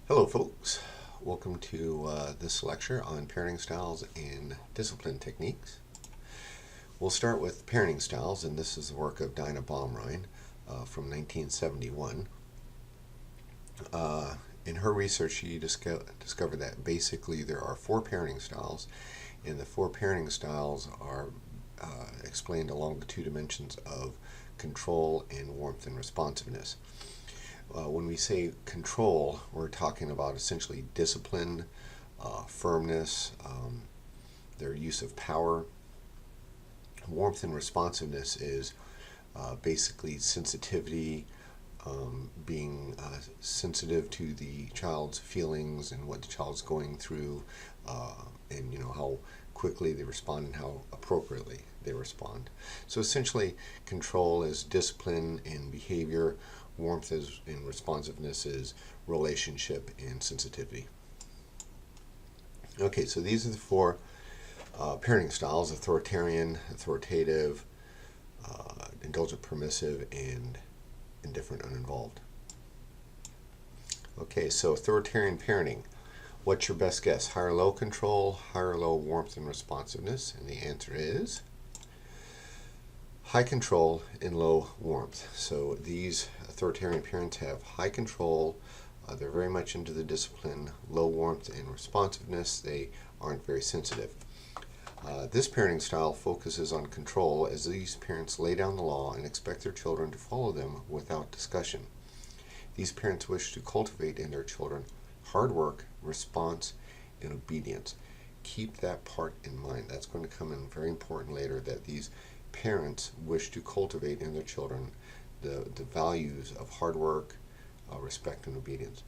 Hello, folks. Welcome to this lecture on parenting styles and discipline techniques. We'll start with parenting styles, and this is the work of Dinah Baumrein from 1971. In her research, she discovered that basically there are four parenting styles, and the four parenting styles are explained along the two dimensions of control and warmth and responsiveness. When we say control, we're talking about essentially discipline, firmness, their use of power. Warmth and responsiveness is basically sensitivity, being sensitive to the child's feelings and what the child's going through, and how quickly they respond and how appropriately they respond. So essentially, control is discipline and behavior. Warmth is, and responsiveness is relationship and sensitivity. Okay, so these are the four parenting styles: authoritarian, authoritative, indulgent, permissive, and indifferent, uninvolved. Okay, so authoritarian parenting. What's your best guess? High or low control, high or low warmth and responsiveness? And the answer is high control and low warmth. So these authoritarian parents have high control. They're very much into the discipline, low warmth and responsiveness. They aren't very sensitive. This parenting style focuses on control, as these parents lay down the law and expect their children to follow them without discussion. These parents wish to cultivate in their children hard work, response, and obedience. Keep that part in mind. That's going to come in very important later, that these parents wish to cultivate in their children the values of hard work, respect, and obedience.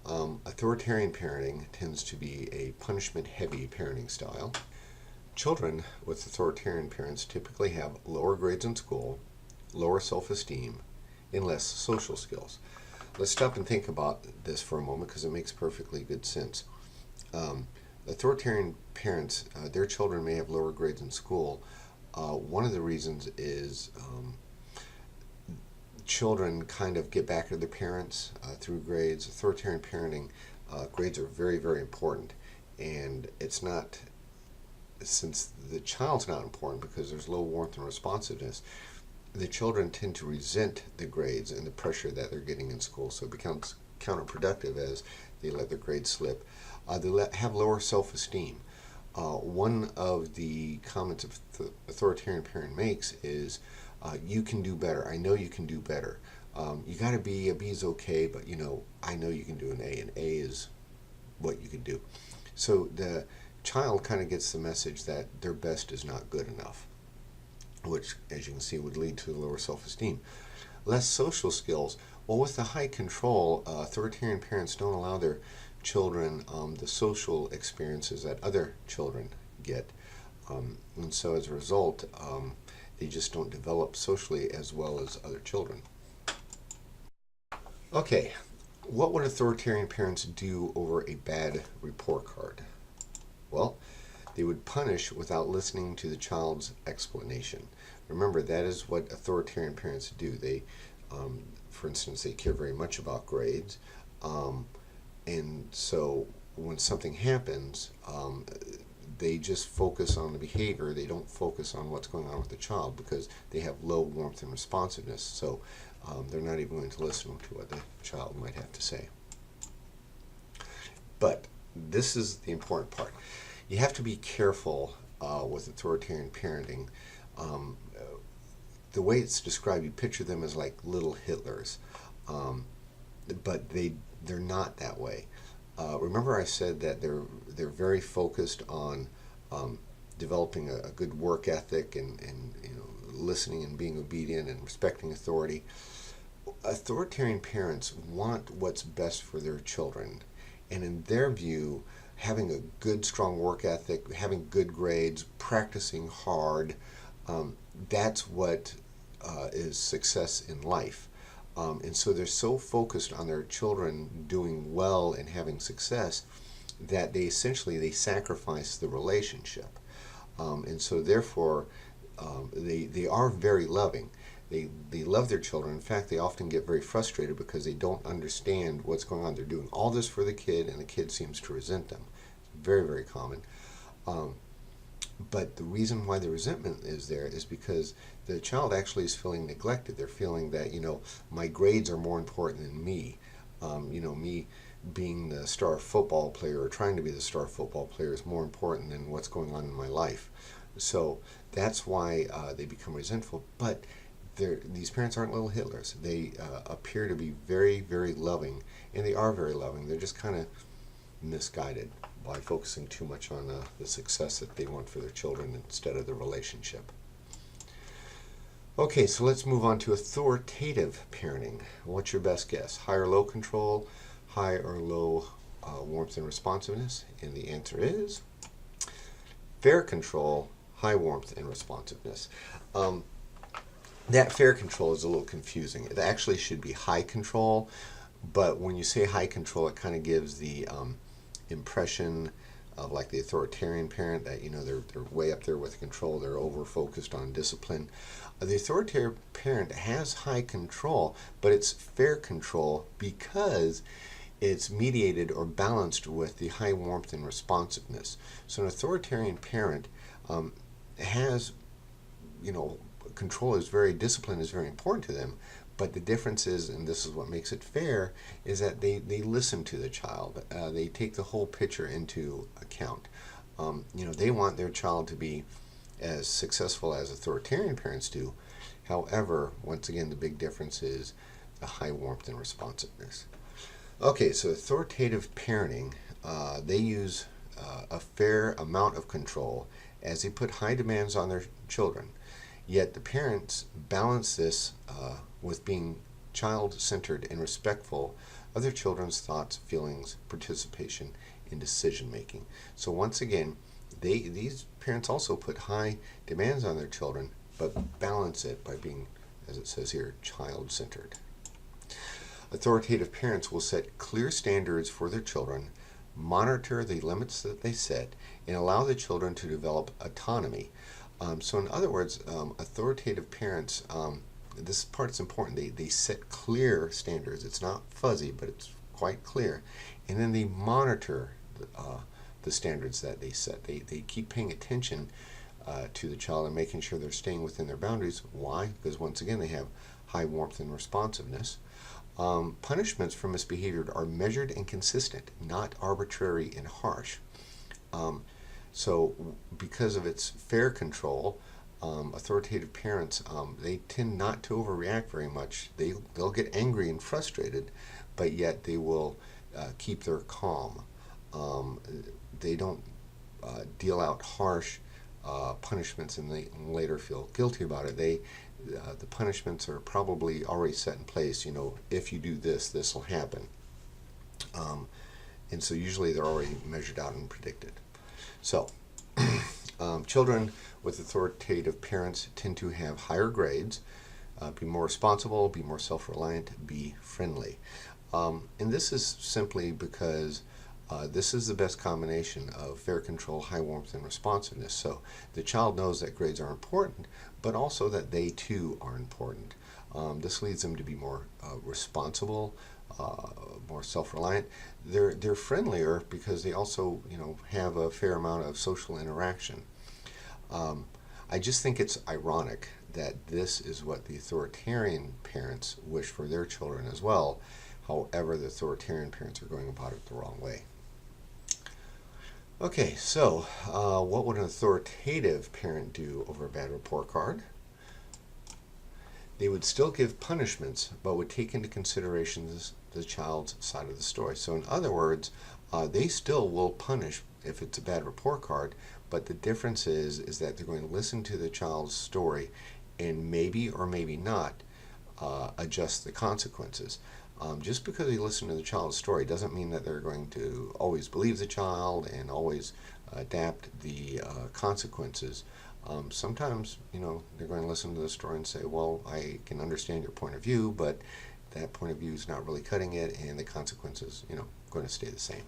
Authoritarian parenting tends to be a punishment-heavy parenting style. Children with authoritarian parents typically have lower grades in school, lower self-esteem, and less social skills. Let's stop and think about this for a moment, because it makes perfectly good sense. Authoritarian parents, their children may have lower grades in school. One of the reasons is children kind of get back at their parents through grades. Authoritarian parenting, grades are very, very important. And it's not, since the child's not important because there's low warmth and responsiveness, the children tend to resent the grades and the pressure that they're getting in school. So it becomes counterproductive as they let their grades slip. They have lower self-esteem. One of the comments the authoritarian parent makes is, you can do better. I know you can do better. You got a B is okay, but I know you can do an A, and A is what you can do. So the child kind of gets the message that their best is not good enough, which, as you can see, would lead to lower self-esteem. Less social skills. Well, with the high control, authoritarian parents don't allow their children the social experiences that other children get. And so as a result, they just don't develop socially as well as other children. Okay, what would authoritarian parents do over a bad report card? Well, they would punish without listening to the child's explanation. Remember, that is what authoritarian parents do. They, for instance, they care very much about grades. And so when something happens, they just focus on the behavior. They don't focus on what's going on with the child because they have low warmth and responsiveness. So they're not even going to listen to what the child might have to say. But this is the important part. You have to be careful with authoritarian parenting. The way it's described, you picture them as like little Hitlers, but they're not that way. Remember, I said that they're very focused on developing a good work ethic and listening and being obedient and respecting authority. Authoritarian parents want what's best for their children, and in their view, having a good, strong work ethic, having good grades, practicing hard, that's what is success in life. And so they're so focused on their children doing well and having success that they sacrifice the relationship. And so therefore, they are very loving. they love their children. In fact, they often get very frustrated because they don't understand what's going on. They're doing all this for the kid, and the kid seems to resent them. It's very, very common. Um, but the reason why the resentment is there is because the child actually is feeling neglected. They're feeling that, my grades are more important than me. Me being the star football player or trying to be the star football player is more important than what's going on in my life. So that's why they become resentful. But these parents aren't little Hitlers. They appear to be very, very loving, and they are very loving. They're just kind of misguided by focusing too much on the success that they want for their children instead of the relationship. Okay, so let's move on to authoritative parenting. What's your best guess? High or low control, high or low warmth and responsiveness? And the answer is fair control, high warmth and responsiveness. That fair control is a little confusing. It actually should be high control, but when you say high control, it kind of gives the impression of like the authoritarian parent that they're way up there with control. They're over focused on discipline. The authoritarian parent has high control, but it's fair control because it's mediated or balanced with the high warmth and responsiveness. So an authoritarian parent has, control discipline is very important to them. But the difference is, and this is what makes it fair, is that they listen to the child. They take the whole picture into account. They want their child to be as successful as authoritarian parents do. However, once again, the big difference is the high warmth and responsiveness. Okay, so authoritative parenting, they use a fair amount of control as they put high demands on their children. Yet the parents balance this with being child-centered and respectful of their children's thoughts, feelings, participation in decision-making. So once again, these parents also put high demands on their children, but balance it by being, as it says here, child-centered. Authoritative parents will set clear standards for their children, monitor the limits that they set, and allow the children to develop autonomy. So in other words, authoritative parents, this part's important, they set clear standards. It's not fuzzy, but it's quite clear. And then they monitor the standards that they set. They keep paying attention to the child and making sure they're staying within their boundaries. Why? Because once again, they have high warmth and responsiveness. Punishments for misbehavior are measured and consistent, not arbitrary and harsh. So because of its fair control, authoritative parents, they tend not to overreact very much. They'll get angry and frustrated, but yet they will keep their calm. They don't deal out harsh punishments and they later feel guilty about it. The punishments are probably already set in place. If you do this, this will happen. And so usually they're already measured out and predicted. So, children with authoritative parents tend to have higher grades, be more responsible, be more self-reliant, be friendly. And this is simply because this is the best combination of fair control, high warmth, and responsiveness. So the child knows that grades are important, but also that they too are important. This leads them to be more responsible, more self-reliant. They're friendlier because they also have a fair amount of social interaction. I just think it's ironic that this is what the authoritarian parents wish for their children as well. However, the authoritarian parents are going about it the wrong way. Okay, so what would an authoritative parent do over a bad report card? They would still give punishments, but would take into consideration the child's side of the story. So in other words, they still will punish if it's a bad report card, but the difference is that they're going to listen to the child's story and maybe or maybe not adjust the consequences. Just because they listen to the child's story doesn't mean that they're going to always believe the child and always adapt the consequences. Sometimes, they're going to listen to the story and say, well, I can understand your point of view, but that point of view is not really cutting it, and the consequences, going to stay the same.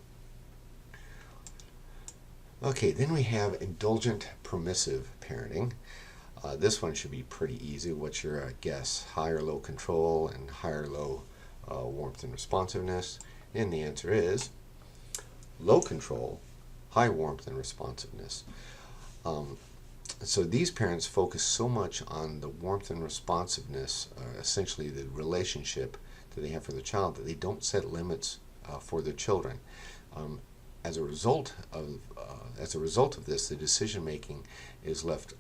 Okay, then we have indulgent permissive parenting. This one should be pretty easy. What's your guess? High or low control and high or low warmth and responsiveness? And the answer is low control, high warmth and responsiveness. So these parents focus so much on the warmth and responsiveness, essentially the relationship that they have for the child, that they don't set limits for their children. As a result of this, the decision making is left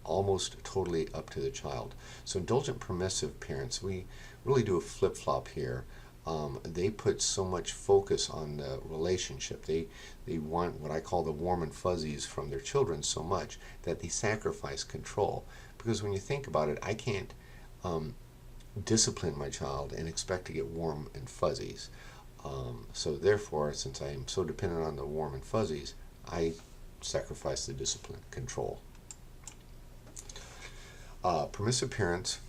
almost totally up to the child. So indulgent permissive parents, we really do a flip-flop here. They put so much focus on the relationship. They want what I call the warm and fuzzies from their children so much that they sacrifice control. Because when you think about it, I can't discipline my child and expect to get warm and fuzzies. So therefore, since I am so dependent on the warm and fuzzies, I sacrifice the discipline, control. Permissive parents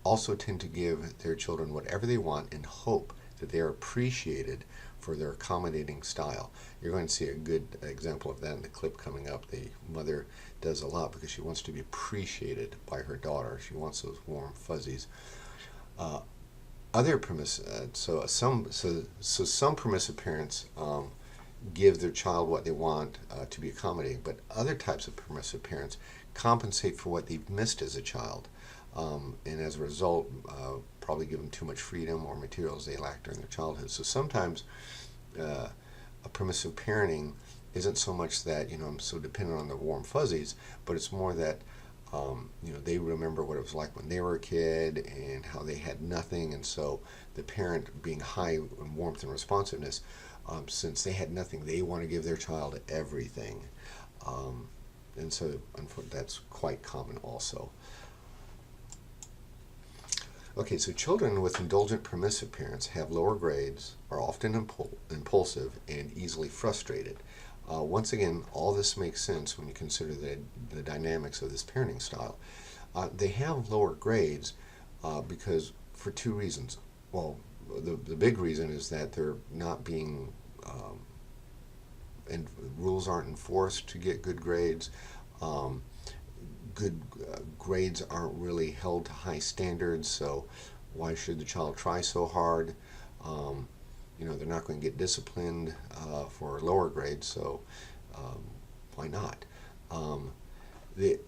also tend to give their children whatever they want and hope that they are appreciated for their accommodating style. You're going to see a good example of that in the clip coming up. The mother does a lot because she wants to be appreciated by her daughter. She wants those warm fuzzies. Some permissive parents give their child what they want to be accommodating, but other types of permissive parents compensate for what they've missed as a child, and as a result, probably give them too much freedom or materials they lacked during their childhood. So sometimes a permissive parenting isn't so much that I'm so dependent on the warm fuzzies, but it's more that they remember what it was like when they were a kid and how they had nothing, and so the parent being high in warmth and responsiveness, since they had nothing, they want to give their child everything, and so that's quite common also. Okay, so children with indulgent permissive parents have lower grades, are often impulsive, and easily frustrated. Once again, all this makes sense when you consider the dynamics of this parenting style. They have lower grades because for two reasons. Well, the big reason is that they're not being, and rules aren't enforced to get good grades. Good grades aren't really held to high standards, so why should the child try so hard? They're not going to get disciplined for lower grades, so why not? They're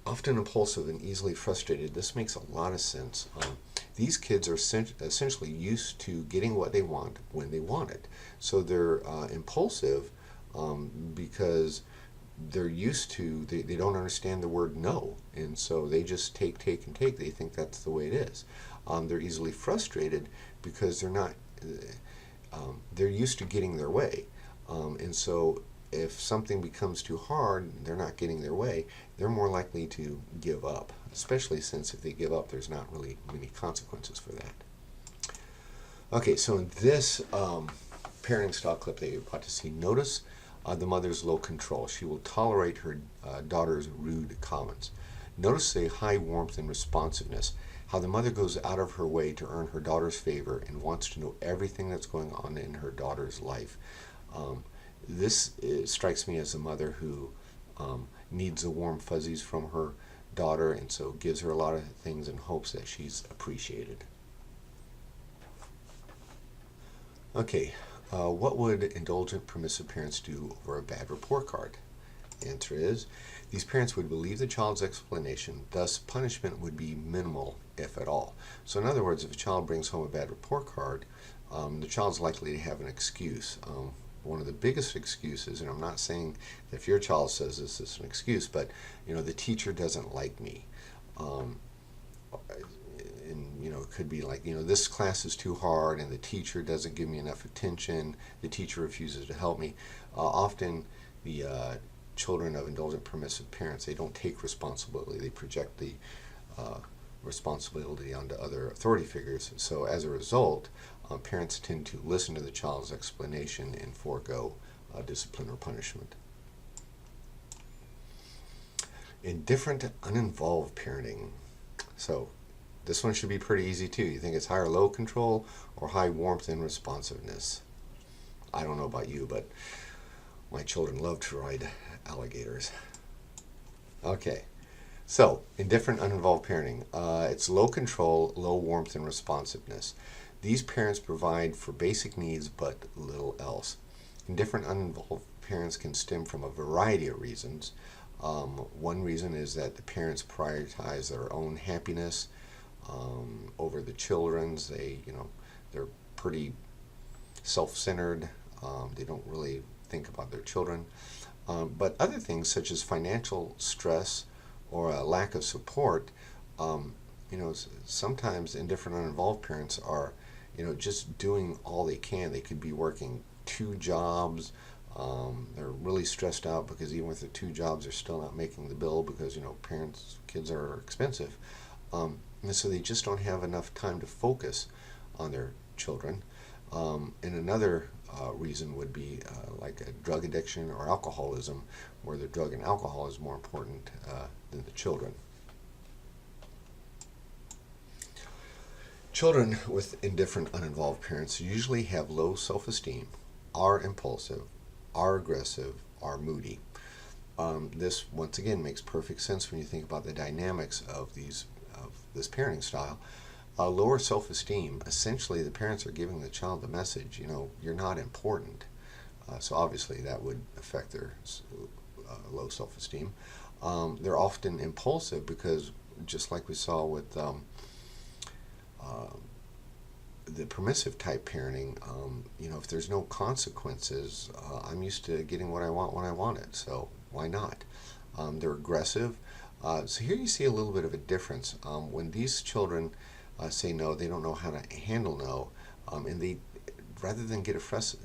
often impulsive and easily frustrated. This makes a lot of sense. These kids are essentially used to getting what they want when they want it. So they're impulsive because they're used to, they don't understand the word no, and so they just take. They think that's the way it is. They're easily frustrated because they're used to getting their way, and so if something becomes too hard, they're not getting their way, they're more likely to give up, especially since if they give up, there's not really many consequences for that. Okay, so in this parenting style clip that you're about to see, notice the mother's low control. She will tolerate her daughter's rude comments. Notice the high warmth and responsiveness, how the mother goes out of her way to earn her daughter's favor and wants to know everything that's going on in her daughter's life. This strikes me as a mother who needs the warm fuzzies from her daughter, and so gives her a lot of things in hopes that she's appreciated. Okay, what would indulgent permissive parents do over a bad report card? The answer is, these parents would believe the child's explanation, thus punishment would be minimal, if at all. So in other words, if a child brings home a bad report card, the child's likely to have an excuse. One of the biggest excuses, and I'm not saying that if your child says this is an excuse, but the teacher doesn't like me. It could be like, this class is too hard and the teacher doesn't give me enough attention, the teacher refuses to help me. Often the children of indulgent permissive parents, they don't take responsibility, they project the responsibility onto other authority figures. So as a result, parents tend to listen to the child's explanation and forego discipline or punishment. Indifferent, uninvolved parenting. So this one should be pretty easy too. You think it's high or low control or high warmth and responsiveness? I don't know about you, but my children love to ride alligators. Okay, So, indifferent, uninvolved parenting. It's low control, low warmth, and responsiveness. These parents provide for basic needs but little else. Indifferent, uninvolved parents can stem from a variety of reasons. One reason is that the parents prioritize their own happiness over the children's. They're pretty self-centered. They don't really think about their children. But other things such as financial stress or a lack of support, sometimes indifferent, uninvolved parents are, just doing all they can. They could be working two jobs. They're really stressed out because even with the two jobs, they're still not making the bill because, kids are expensive. And so they just don't have enough time to focus on their children. And another reason would be like a drug addiction or alcoholism, where the drug and alcohol is more important than the children. Children with indifferent, uninvolved parents usually have low self-esteem, are impulsive, are aggressive, are moody. This, once again, makes perfect sense when you think about the dynamics of this parenting style. Lower self-esteem, essentially the parents are giving the child the message, you're not important. So obviously that would affect their low self-esteem. They're often impulsive because, just like we saw with the permissive type parenting, if there's no consequences, I'm used to getting what I want when I want it, so why not? They're aggressive. So here you see a little bit of a difference. When these children say no, they don't know how to handle no, and they, rather than get aggressive,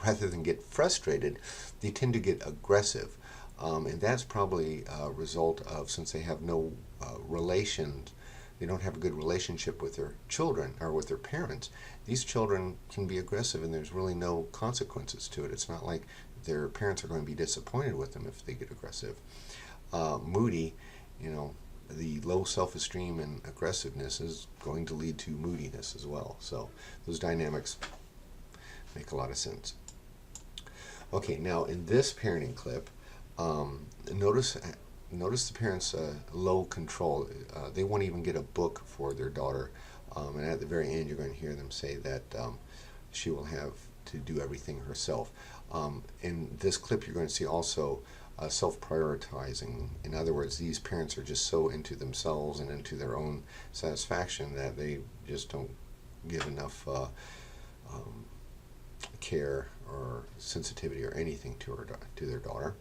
rather than get frustrated, they tend to get aggressive. And that's probably a result of, since they have no relations, they don't have a good relationship with their children or with their parents, these children can be aggressive and there's really no consequences to it. It's not like their parents are going to be disappointed with them if they get aggressive. Moody, the low self-esteem and aggressiveness is going to lead to moodiness as well. So those dynamics make a lot of sense. Okay, now in this parenting clip, notice the parents' low control. They won't even get a book for their daughter. And at the very end, you're going to hear them say that she will have to do everything herself. In this clip, you're going to see also self-prioritizing. In other words, these parents are just so into themselves and into their own satisfaction that they just don't give enough care or sensitivity or anything to their daughter.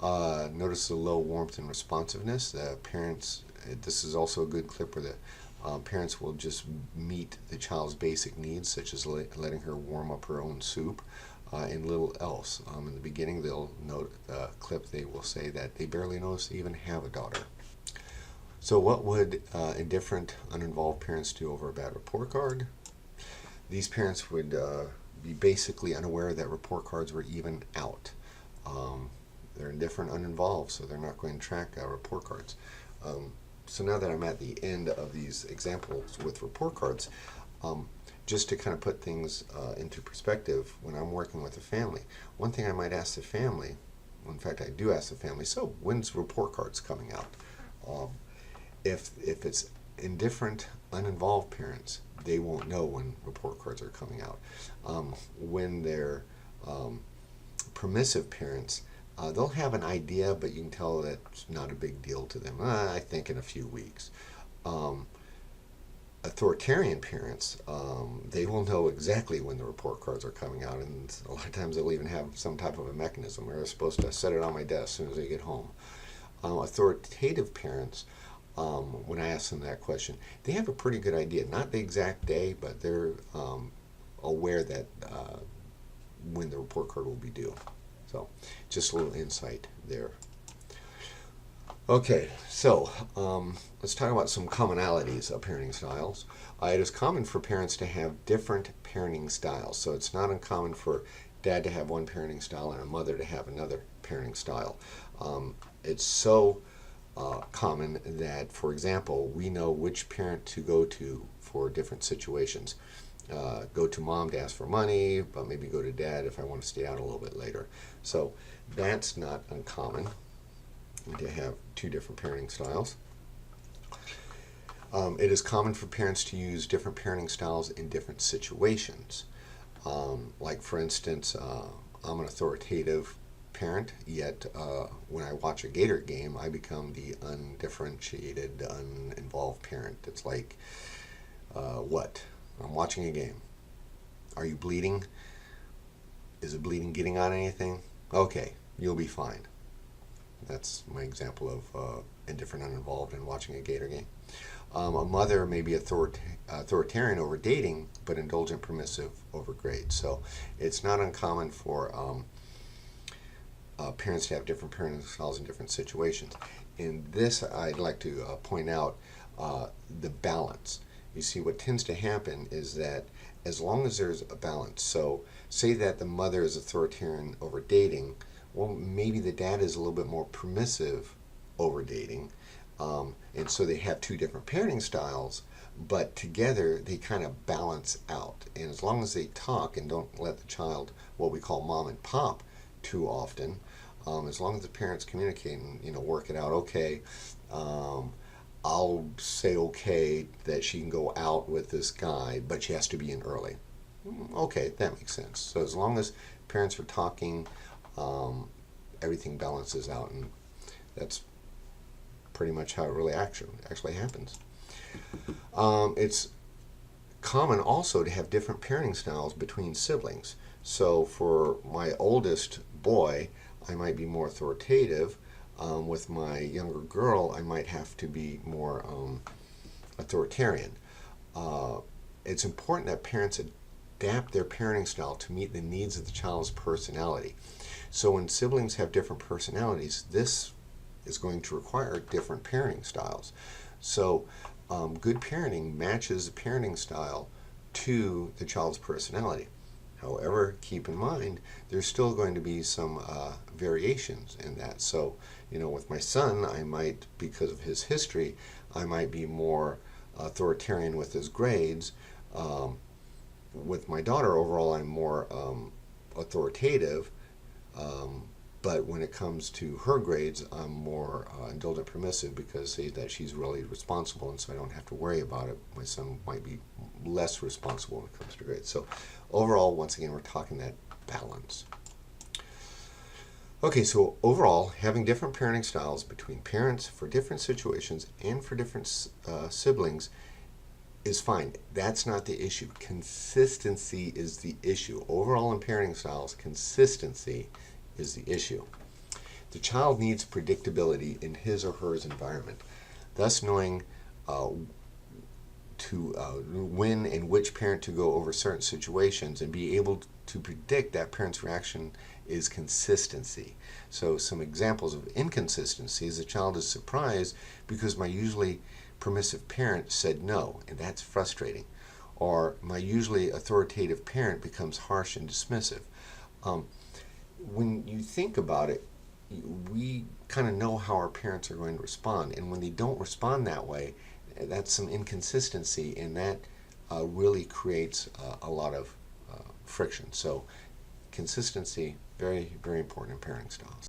Notice the low warmth and responsiveness. The parents, this is also a good clip where the parents will just meet the child's basic needs, such as letting her warm up her own soup, and little else. In the beginning, they'll note the clip, they will say that they barely notice they even have a daughter. So what would indifferent, uninvolved parents do over a bad report card? These parents would be basically unaware that report cards were even out. They're indifferent, uninvolved, so they're not going to track report cards. So now that I'm at the end of these examples with report cards, just to kind of put things into perspective, when I'm working with a family, one thing I might ask the family, in fact I do ask the family, so when's report cards coming out? If it's indifferent, uninvolved parents, they won't know when report cards are coming out. When they're permissive parents, they'll have an idea, but you can tell that it's not a big deal to them. I think in a few weeks. Authoritarian parents, they will know exactly when the report cards are coming out, and a lot of times they'll even have some type of a mechanism. They're supposed to set it on my desk as soon as they get home. Authoritative parents, when I ask them that question, they have a pretty good idea. Not the exact day, but they're aware that when the report card will be due. So just a little insight there. Okay, so let's talk about some commonalities of parenting styles. It is common for parents to have different parenting styles. So it's not uncommon for dad to have one parenting style and a mother to have another parenting style. It's so common that, for example, we know which parent to go to for different situations. Go to mom to ask for money, but maybe go to dad if I want to stay out a little bit later. So that's not uncommon. to have two different parenting styles. It is common for parents to use different parenting styles in different situations. Like, for instance, I'm an authoritative parent, yet when I watch a Gator game, I become the undifferentiated, uninvolved parent. It's like, what? I'm watching a game. Are you bleeding? Is the bleeding getting on anything? Okay, you'll be fine. That's my example of indifferent, uninvolved in watching a Gator game. A mother may be authoritarian over dating, but indulgent, permissive over grades. So it's not uncommon for parents to have different parenting styles in different situations. In this, I'd like to point out the balance. You see, what tends to happen is that as long as there's a balance, so say that the mother is authoritarian over dating, well, maybe the dad is a little bit more permissive over dating, and so they have two different parenting styles, but together they kind of balance out. And as long as they talk and don't let the child, what we call mom and pop, too often, as long as the parents communicate and work it out, okay, I'll say okay that she can go out with this guy, but she has to be in early. Okay, that makes sense. So as long as parents are talking, everything balances out, and that's pretty much how it really actually happens. It's common also to have different parenting styles between siblings. So for my oldest boy, I might be more authoritative. With my younger girl, I might have to be more authoritarian. It's important that parents adapt their parenting style to meet the needs of the child's personality. So when siblings have different personalities, this is going to require different parenting styles. So good parenting matches the parenting style to the child's personality. However, keep in mind, there's still going to be some variations in that. So, with my son, I might, because of his history, I might be more authoritarian with his grades. With my daughter, overall, I'm more authoritative. But when it comes to her grades, I'm more indulgent, permissive, because say that she's really responsible, and so I don't have to worry about it. My son might be less responsible when it comes to grades. So overall, once again, we're talking that balance. Okay, so overall, having different parenting styles between parents for different situations and for different siblings is fine. That's not the issue. Consistency is the issue. Overall in parenting styles, consistency is the issue. The child needs predictability in his or her environment, thus knowing when and which parent to go over certain situations and be able to predict that parent's reaction is consistency. So some examples of inconsistency is the child is surprised because my usually permissive parent said no, and that's frustrating. Or my usually authoritative parent becomes harsh and dismissive. When you think about it, we kind of know how our parents are going to respond, and when they don't respond that way, that's some inconsistency, and that really creates a lot of friction. So consistency, very, very important in parenting styles.